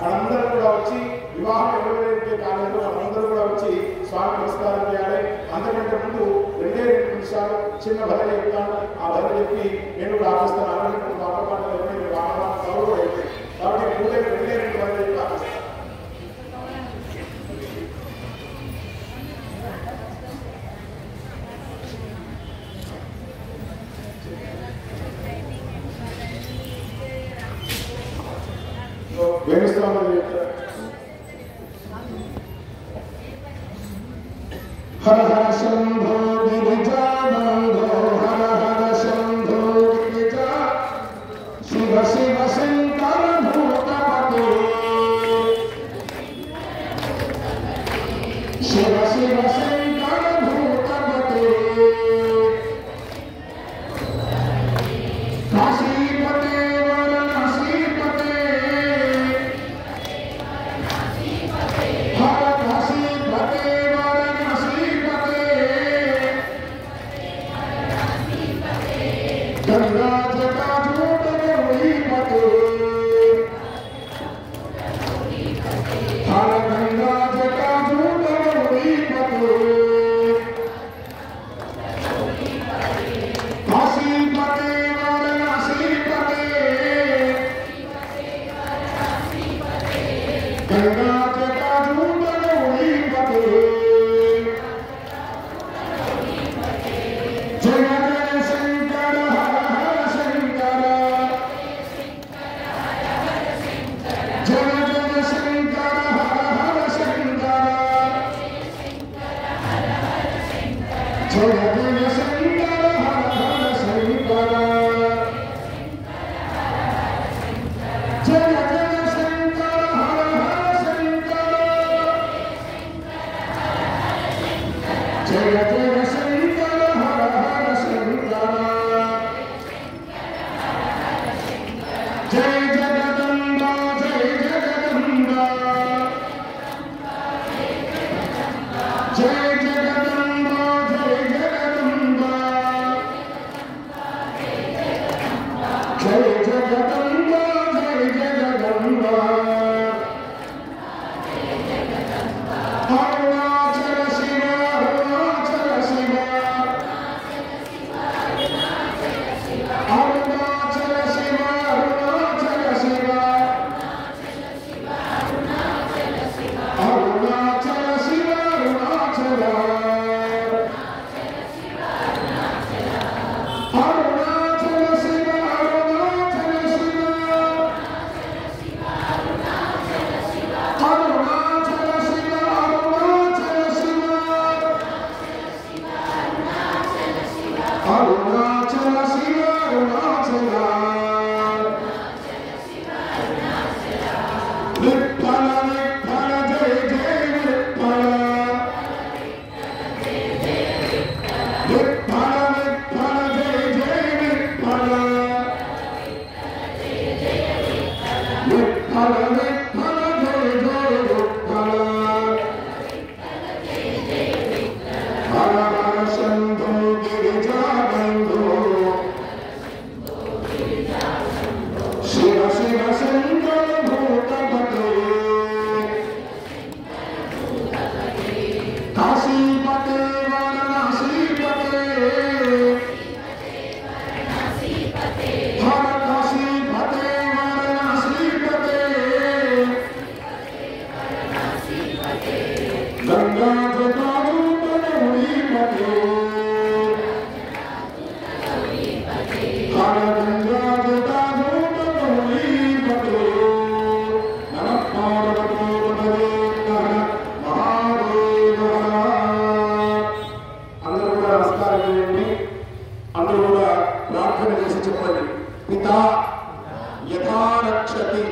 మనందరూ కూడా వచ్చి వివాహం ఎవరైతే కాలేదో మనందరూ కూడా వచ్చి స్వామి నమస్కారం చేయాలి. అంతకంటే ముందు 2 నిమిషాలు చిన్న భజన చెప్తాను. ఆ భజన చెప్పి నేను కూడా ఆపిస్తాను. అలాంటి బాటలు ఎవరైతే బాగా అయితే కాబట్టి 2 భజన చెప్పి ఆపిస్తాను. వేణుస్వామి హర హర శంభో గిరిజానందో హర హర శంభో గిరిజా శివ శివ శంకర భూతపతే శివ శివ శంకర భూతపతే కాశీపతే వారణాసీపతే హర కాశీపతే गंगा जटा झूठे पते हर गंगा जटा झूठे पते काशी पते वाराणसी पते गंगा जटा झूठे पते पिता यथा रक्षति